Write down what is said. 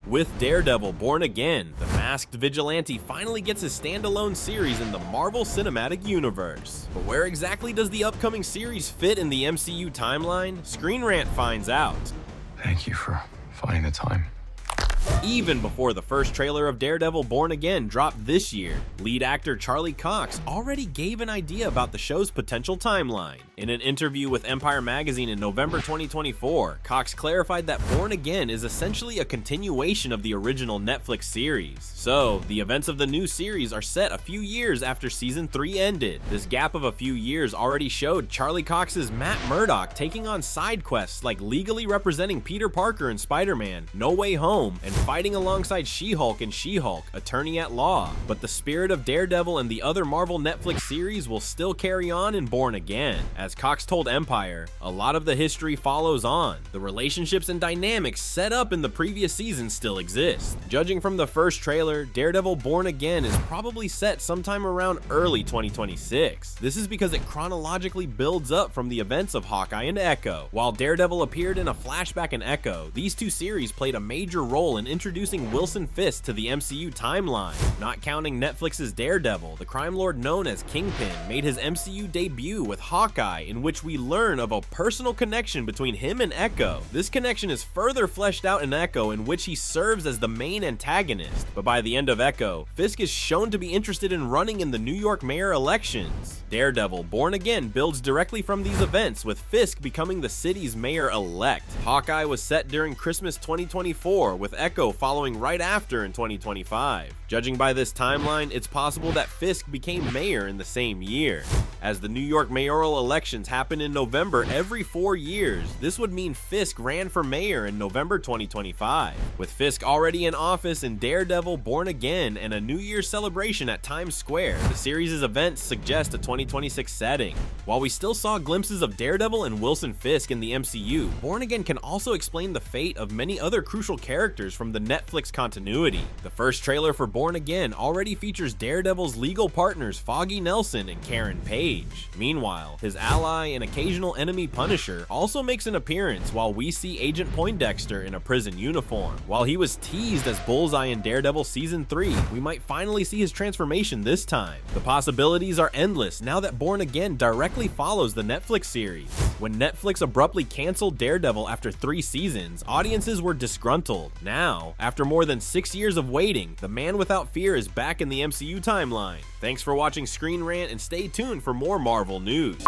With Daredevil Born Again, the masked vigilante finally gets his standalone series in the Marvel Cinematic Universe. But where exactly does the upcoming series fit in the MCU timeline? ScreenRant finds out. Thank you for finding the time. Even before the first trailer of Daredevil Born Again dropped this year, lead actor Charlie Cox already gave an idea about the show's potential timeline. In an interview with Empire magazine in November 2024, Cox clarified that Born Again is essentially a continuation of the original Netflix series. So, the events of the new series are set a few years after season 3 ended. This gap of a few years already showed Charlie Cox's Matt Murdock taking on side quests like legally representing Peter Parker in Spider-Man No Way Home and fighting alongside She-Hulk and She-Hulk, Attorney at Law. But the spirit of Daredevil and the other Marvel Netflix series will still carry on in Born Again. As Cox told Empire, a lot of the history follows on. The relationships and dynamics set up in the previous season still exist. Judging from the first trailer, Daredevil Born Again is probably set sometime around early 2026. This is because it chronologically builds up from the events of Hawkeye and Echo. While Daredevil appeared in a flashback in Echo, these two series played a major role in introducing Wilson Fisk to the MCU timeline. Not counting Netflix's Daredevil, the crime lord known as Kingpin made his MCU debut with Hawkeye, in which we learn of a personal connection between him and Echo. This connection is further fleshed out in Echo, in which he serves as the main antagonist. But by the end of Echo, Fisk is shown to be interested in running in the New York mayor elections. Daredevil Born Again builds directly from these events, with Fisk becoming the city's mayor-elect. Hawkeye was set during Christmas 2024, with Echo following right after in 2025. Judging by this timeline, it's possible that Fisk became mayor in the same year. As the New York mayoral elections happen in November every 4 years, this would mean Fisk ran for mayor in November 2025. With Fisk already in office in Daredevil Born Again and a New Year's celebration at Times Square, the series' events suggest a 2026 setting. While we still saw glimpses of Daredevil and Wilson Fisk in the MCU, Born Again can also explain the fate of many other crucial characters from the Netflix continuity. The first trailer for Born Again already features Daredevil's legal partners Foggy Nelson and Karen Page. Meanwhile, his ally and occasional enemy Punisher also makes an appearance, while we see Agent Poindexter in a prison uniform. While he was teased as Bullseye in Daredevil Season 3, we might finally see his transformation this time. The possibilities are endless now that Born Again directly follows the Netflix series. When Netflix abruptly canceled Daredevil after 3 seasons, audiences were disgruntled. Now, after more than 6 years of waiting, the Man Without Fear is back in the MCU timeline. Thanks for watching Screen Rant, and stay tuned for more Marvel news.